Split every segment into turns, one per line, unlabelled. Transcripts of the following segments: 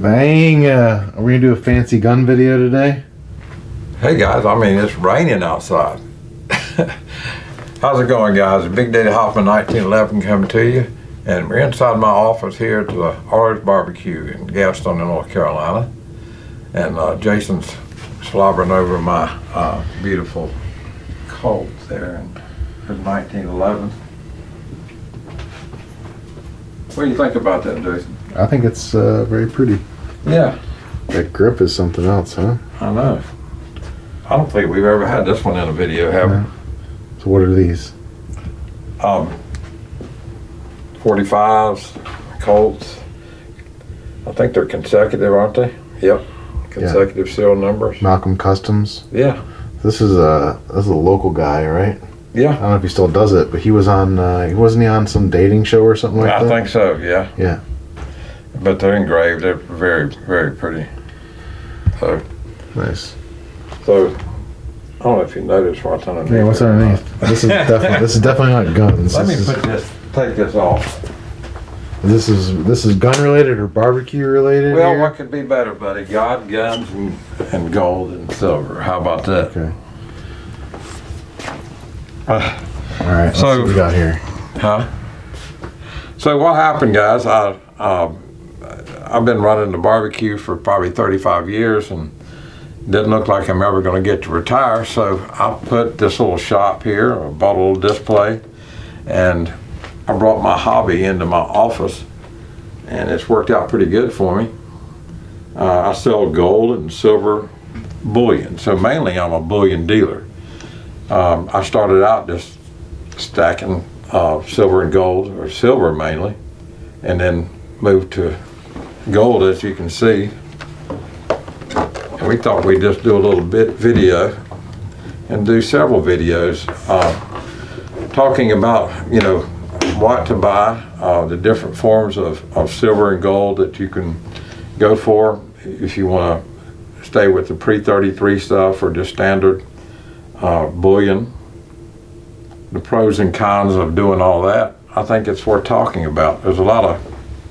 Dang, are we gonna do a fancy gun video today?
Hey guys, I mean, it's raining outside. How's it going, guys? Big Daddy Hoffman 1911 coming to you. And we're inside my office here at the Artist Barbecue in Gastonia, North Carolina. And Jason's slobbering over my beautiful Colt there in 1911. What do you think about that, Jason?
I think it's very pretty.
Yeah.
That grip is something else, huh?
I know. I don't think we've ever had this one in a video, have we?
So what are these?
45s, Colts. I think they're consecutive, aren't they? Yep. Consecutive serial numbers.
Malcolm Customs.
Yeah.
This is a local guy, right?
Yeah.
I don't know if he still does it, but he was on. Wasn't he on some dating show or something like that?
I think so. Yeah.
Yeah.
But they're engraved. They're very, very pretty. So.
Nice.
So. I don't know if you noticed what's underneath.
Yeah, what's underneath? This is definitely not guns.
Let me take this off.
This is gun related or barbecue related?
Well,
here?
what could be better, buddy? God, guns, and gold and silver. How about that?
Okay. All right. Let's see what we got here.
Huh? So what happened, guys? I've been running the barbecue for probably 35 years and didn't look like I'm ever going to get to retire. So I put this little shop here. I bought a little display, and I brought my hobby into my office, and it's worked out pretty good for me. I sell gold and silver bullion, so mainly I'm a bullion dealer. I started out just stacking silver and gold, or silver mainly, and then moved to gold, as you can see. And we thought we'd just do a little bit video and do several videos talking about, what to buy, the different forms of silver and gold that you can go for if you want to stay with the pre-33 stuff or just standard bullion, the pros and cons of doing all that. I think it's worth talking about. There's a lot of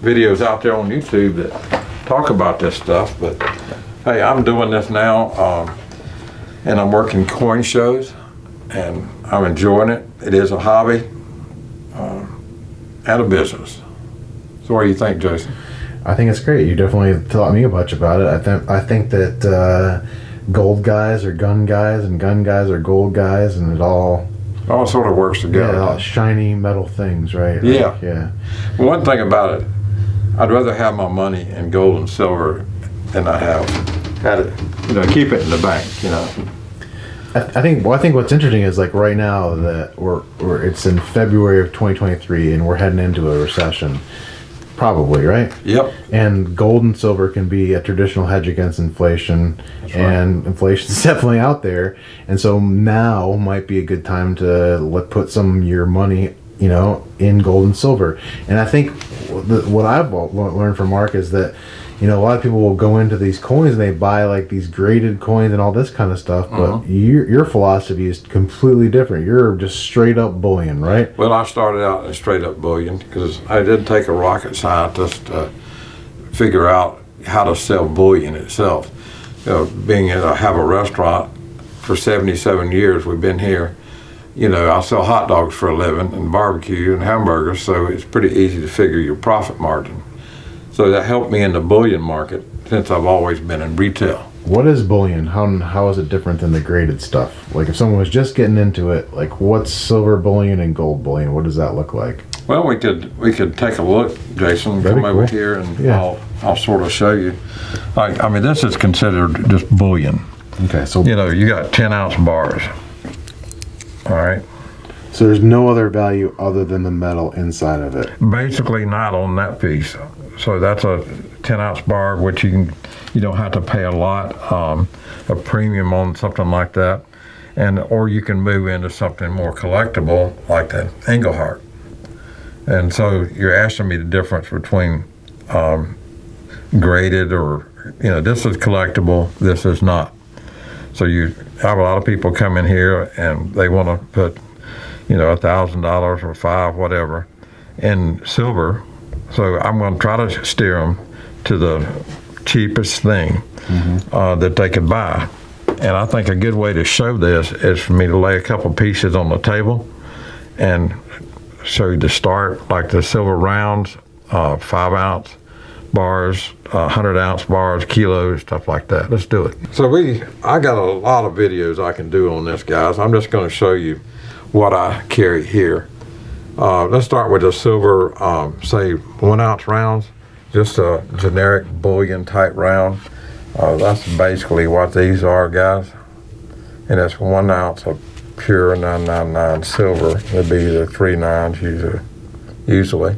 videos out there on YouTube that talk about this stuff, but hey, I'm doing this now, and I'm working coin shows, and I'm enjoying it. It is a hobby and a business. So what do you think, Jason?
I think it's great. You definitely taught me a bunch about it. I think that gold guys are gun guys and gun guys are gold guys, and it all
sort of works together.
Yeah, all shiny metal things, right?
Yeah.
Like, yeah.
Well, one thing about it, I'd rather have my money in gold and silver than I have had it, keep it in the bank,
I think what's interesting is like right now that it's in February of 2023 and we're heading into a recession, probably, right?
Yep.
And gold and silver can be a traditional hedge against inflation. That's and right. Inflation's definitely out there, and so now might be a good time to put some of your money, in gold and silver. And I think what I've learned from Mark is that a lot of people will go into these coins and they buy like these graded coins and all this kind of stuff, but your philosophy is completely different. You're just straight up bullion, right?
Well, I started out as straight up bullion because I didn't take a rocket scientist to figure out how to sell bullion itself. I have a restaurant for 77 years, we've been here. I sell hot dogs for a living and barbecue and hamburgers, so it's pretty easy to figure your profit margin. So that helped me in the bullion market since I've always been in retail. What
is bullion? How is it different than the graded stuff? Like if someone was just getting into it, like what's silver bullion and gold bullion? What does that look like?
Well, we could take a look, Jason. Come over here and I'll sort of show you. This is considered just bullion.
Okay, so
you got 10-ounce bars. All right.
So there's no other value other than the metal inside of it.
Basically, not on that piece. So that's a 10-ounce bar, which you don't have to pay a lot, a premium on something like that, or you can move into something more collectible like that Engelhart. And so you're asking me the difference between graded or this is collectible, this is not. So you have a lot of people come in here and they want to put $1,000 or $5,000, whatever, in silver. So I'm going to try to steer them to the cheapest thing that they could buy. And I think a good way to show this is for me to lay a couple pieces on the table and show you the start, like the silver rounds, 5-ounce bars, 100-ounce bars, kilos, stuff like that. Let's do it. So I got a lot of videos I can do on this, guys. I'm just going to show you what I carry here. Let's start with the silver, say 1-ounce rounds, just a generic bullion type round. That's basically what these are, guys. And that's 1 ounce of pure 999 silver. It'd be the 3 9s usually.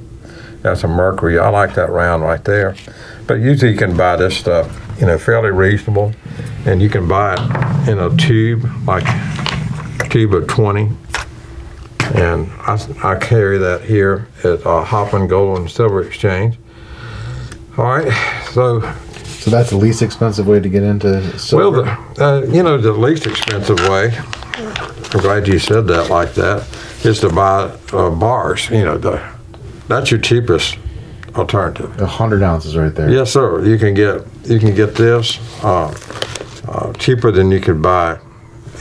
That's a mercury. I like that round right there. But usually you can buy this stuff, fairly reasonable. And you can buy it in a tube, like a tube of 20. And I carry that here at Hoffman Gold and Silver Exchange. All right, so
that's the least expensive way to get into silver?
Well, the least expensive way, I'm glad you said that like that, is to buy bars. That's your cheapest alternative.
100 ounces right there.
Yes, sir. You can get this cheaper than you could buy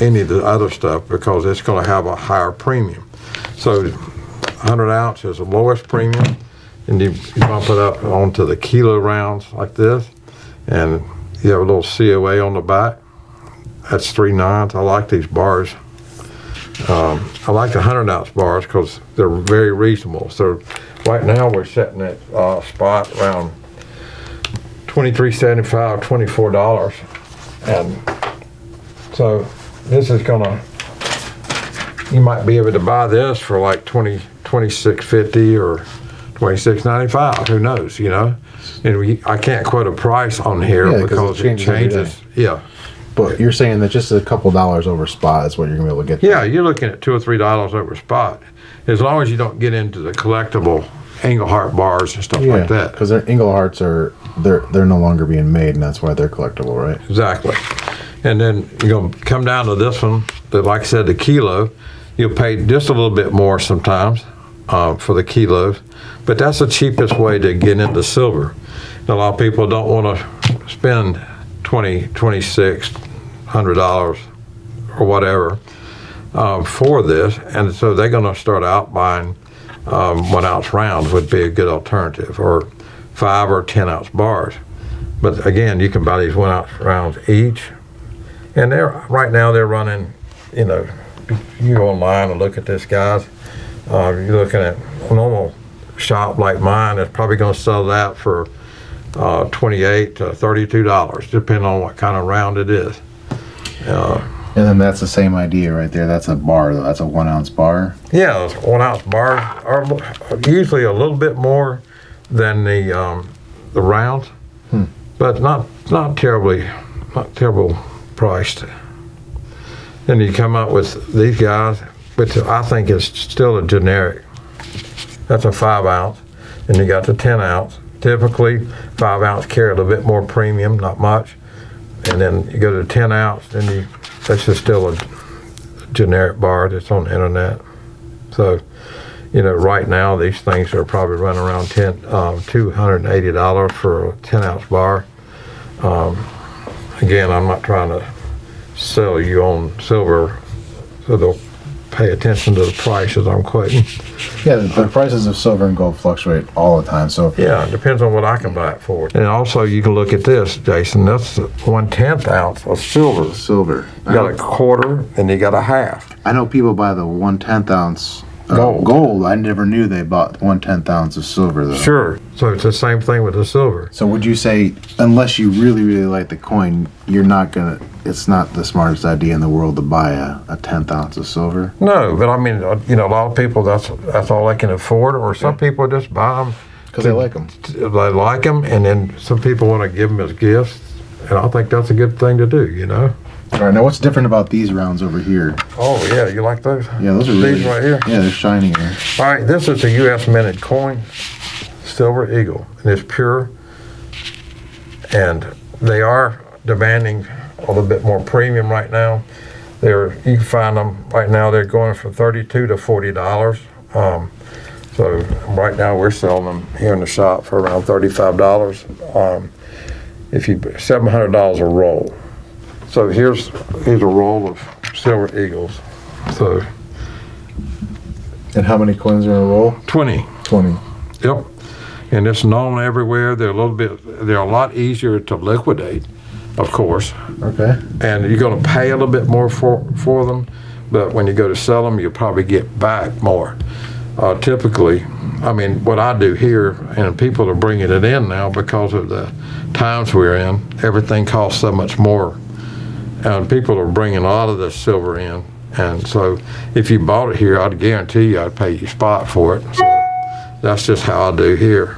any of the other stuff because it's going to have a higher premium. So 100 ounce is the lowest premium, and you bump it up onto the kilo rounds like this, and you have a little COA on the back. That's 3 9s. I like these bars. I like the 100-ounce bars because they're very reasonable. So right now we're setting that spot around $23.75, $24, and so this is gonna. You might be able to buy this for like $26.50 or $26.95. Who knows? And I can't quote a price on here because it changes. Yeah.
But you're saying that just a couple dollars over spot is what you're gonna be able to get.
Yeah, you're looking at $2 or $3 over spot, as long as you don't get into the collectible Engelhart bars and stuff like that.
Because their Engelharts they're no longer being made, and that's why they're collectible, right?
Exactly. And then you're gonna come down to this one. That, like I said, the kilo. You'll pay just a little bit more sometimes for the kilos, but that's the cheapest way to get into silver. And a lot of people don't want to spend $2,600 or whatever for this, and so they're going to start out buying 1 ounce rounds would be a good alternative, or 5 or 10 ounce bars. But again, you can buy these 1 ounce rounds each, and right now they're running, you go online and look at this, guys. You're looking at a normal shop like mine is probably going to sell that for $28 to $32, depending on what kind of round it is.
And then that's the same idea right there. That's a bar, though. That's a 1 ounce bar.
Yeah, 1 ounce bars are usually a little bit more than the rounds, but not terribly priced. Then you come up with these guys, which I think is still a generic. That's a 5 ounce, and you got the 10 ounce. Typically, 5 ounce carry a little bit more premium, not much. And then you go to 10 ounce, then that's just still a generic bar that's on the internet. So, right now these things are probably running around $280 for a 10 ounce bar. Again, I'm not trying to sell you on silver, so they'll pay attention to the prices I'm quoting.
Yeah, the prices of silver and gold fluctuate all the time. So
yeah, it depends on what I can buy it for. And also, you can look at this, Jason. That's 1/10 ounce of silver.
Silver.
You got a quarter, and you got a half.
I know people buy the 1/10 ounce
gold.
I never knew they bought 1/10 ounce of silver, though.
Sure. So it's the same thing with the silver.
So would you say, unless you really, really like the coin, it's not the smartest idea in the world to buy a 1/10 ounce of silver?
No, but I mean, a lot of people, that's all they can afford, or some people just buy them.
Because they like them.
They like them, and then some people want to give them as gifts, and I think that's a good thing to do,
All right, now what's different about these rounds over here?
Oh, yeah, you like those?
Yeah, those are really...
These right here?
Yeah, they're shinier.
All right, this is a U.S. minted coin, Silver Eagle, and it's pure, and they are demanding a little bit more premium right now. You can find them right now, they're going from $32 to $40. So right now we're selling them here in the shop for around $35. if you $700 a roll. So here's a roll of silver eagles. So
And how many coins are in a roll?
20.
20.
Yep. And it's known everywhere. They're a lot easier to liquidate, of course.
Okay.
And you're going to pay a little bit more for them, but when you go to sell them, you'll probably get back more. Typically, I mean, what I do here, and people are bringing it in now because of the times we're in, everything costs so much more. And people are bringing a lot of this silver in. And so if you bought it here, I'd guarantee you I'd pay you spot for it. So that's just how I do here.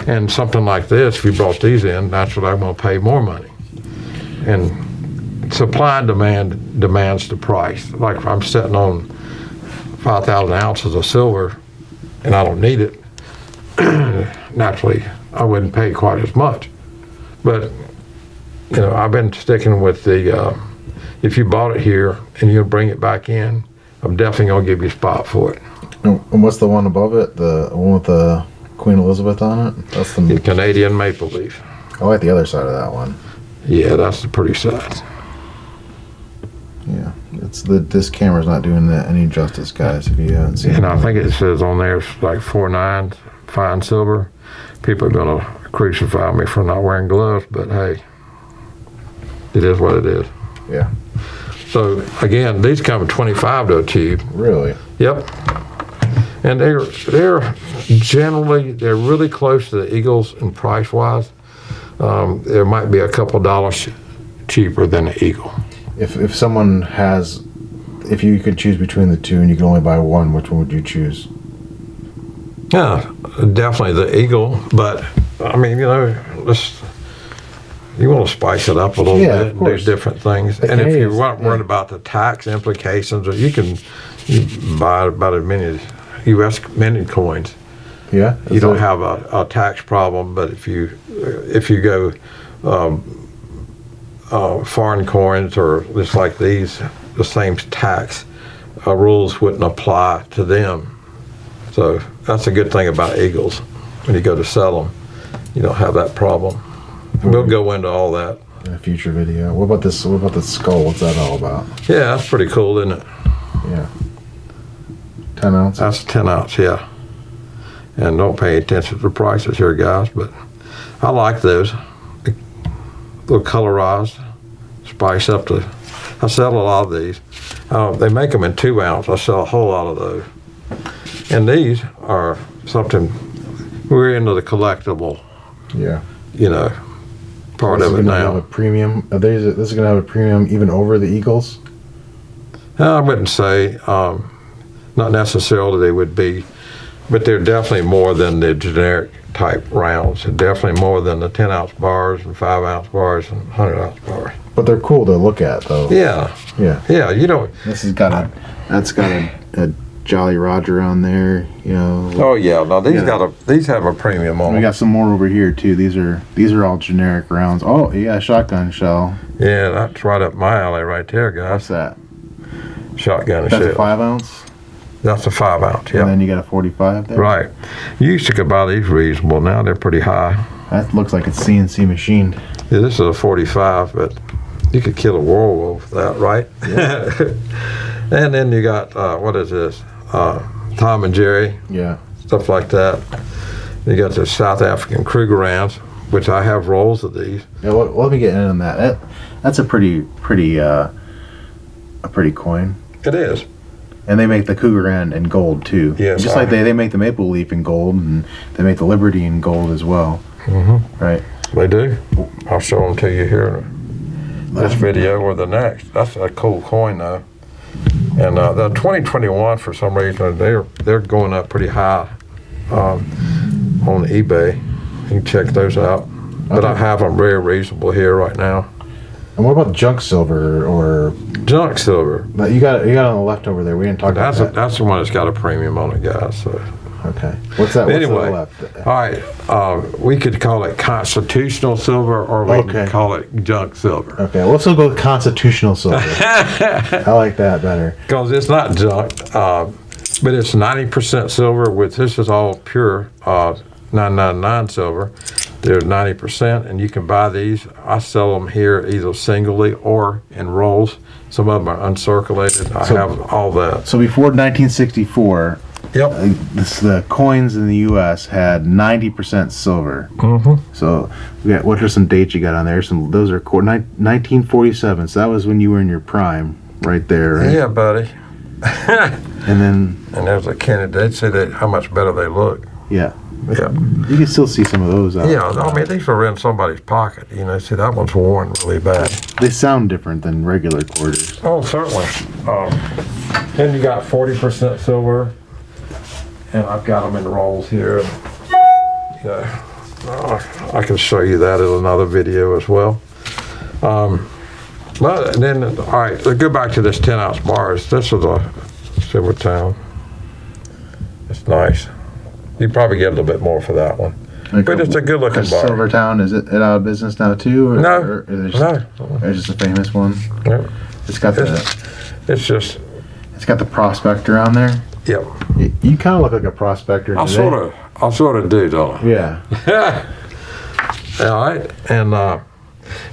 And something like this, if you brought these in, naturally I'm going to pay more money. And supply and demand demands the price. Like if I'm sitting on 5,000 ounces of silver and I don't need it, naturally I wouldn't pay quite as much. But you know, I've been sticking with the if you bought it here and you'll bring it back in, I'm definitely gonna give you a spot for it.
And what's the one above it? The one with the Queen Elizabeth on it? That's
The Canadian maple leaf.
I like the other side of that one.
Yeah, that's the pretty side.
Yeah, this camera's not doing that any justice, guys. If you haven't seen
And
it.
I think it says on there it's like 4.9 fine silver. People are gonna crucify me for not wearing gloves, but hey, it is what it is.
Yeah.
So again, these come 25 to a tube.
Really?
Yep. And they're generally really close to the Eagles in price wise. There might be a couple dollars cheaper than the Eagle.
If someone has, if you could choose between the two and you could only buy one, which one would you choose?
Yeah, definitely the Eagle. But I mean, you know, you want to spice it up a little
Yeah,
bit
of
and do
course.
different things.
The
And if you
Canadians,
weren't worried about the tax implications, or you buy about as many U.S. minted coins.
Yeah.
You don't have a tax problem, but if you go foreign coins or just like these, the same tax rules wouldn't apply to them. So that's a good thing about Eagles. When you go to sell them, you don't have that problem. And we'll go into all that
in a future video. What about this? What about the skull? What's that all about?
Yeah, that's pretty cool, isn't it?
Yeah. 10 ounces.
That's 10 ounce, yeah. And don't pay attention to the prices here, guys, but I like those. A little colorized, spice up the. I sell a lot of these. They make them in 2 ounce. I sell a whole lot of those. And these are something, we're into the collectible,
Yeah.
you know, part
This
of
is
it
gonna have
now.
a premium. This is going to have a premium even over the Eagles.
I wouldn't say, not necessarily they would be, but they're definitely more than the generic type rounds. They're definitely more than the 10 ounce bars and 5 ounce bars and 100 ounce bars.
But they're cool to look at, though.
Yeah,
Yeah.
yeah, you know.
This has got that's got a Jolly Roger on there. You know.
Oh yeah, now these
Yeah.
these have a premium on
We
them.
got some more over here too. These are all generic rounds. Oh yeah, shotgun shell.
Yeah, that's right up my alley right there,
What's
guys.
that?
Shotgun
That's a
shell.
5 ounce.
That's a 5 ounce,
And
yeah.
then you got a 45 there.
Right. You used to could buy these reasonable. Now they're pretty high.
That looks like it's CNC machined.
Yeah, this is a 45, but you could kill a werewolf with that, right? And then you got, what is this? Tom and Jerry,
Yeah.
stuff like that. You got the South African Krugerrands, which I have rolls of these.
Yeah. Let me get in on that. That's a pretty coin.
It is.
And they make the Cougarand in gold too.
Yes,
Just like they make the Maple Leaf in gold, and they make the Liberty in gold as well.
Mm-hmm.
Right.
They do. I'll show them to you here in this video or the next. That's a cool coin though. And the 2021, for some reason, they're going up pretty high on eBay. You can check those out. But I have them very reasonable here right now.
And what about junk silver or
Junk silver.
you got it on the left over there? We didn't talk about that.
That's the one that's got a premium on it, guys. So
Okay. What's that? What's
anyway,
to the left?
all right. We could call it constitutional silver, or we could call it junk silver.
Okay. Let's go with constitutional silver. I like that better.
Because it's not junk, but it's 90% silver. With this is all pure $9.99 silver. They're 90%, and you can buy these. I sell them here either singly or in rolls. Some of them are uncirculated. I have all that.
So before 1964,
Yep.
the coins in the U.S. had 90% silver.
Mm-hmm.
So what are some dates you got on there? Those are 1947. So that was when you were in your prime, right there. Right?
Yeah, buddy.
And then
there's a Kennedy. They'd say that how much better they look.
Yeah.
Yeah.
You can still see some of those out.
Yeah, I mean, these are in somebody's pocket. You know, see, that one's worn really bad.
They sound different than regular quarters.
Oh, certainly. Then you got 40% silver, and I've got them in rolls here. Yeah, I can show you that in another video as well. But then, all right, let's go back to this 10-ounce bars. This is a Silver Town. It's nice. You probably get a little bit more for that one.
Like
But it's a good looking bar.
Silvertown, is it out of business now too? Or,
No,
or is
no.
It's just a famous one.
Yeah.
It's got
It's just,
it's got the prospector on there.
yep.
You kind of look like a prospector
I
today.
sort of do, don't I?
Yeah.
All right, and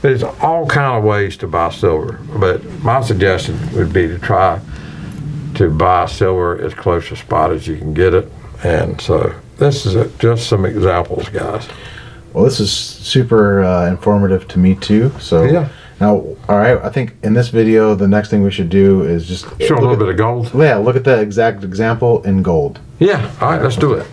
there's all kind of ways to buy silver, but my suggestion would be to try to buy silver as close to spot as you can get it. And so this is just some examples, guys.
Well, this is super informative to me too. So
Yeah.
now, all right, I think in this video, the next thing we should do is just
Show a little bit of gold.
Yeah, look at the exact example in gold.
Yeah, all right, let's do it.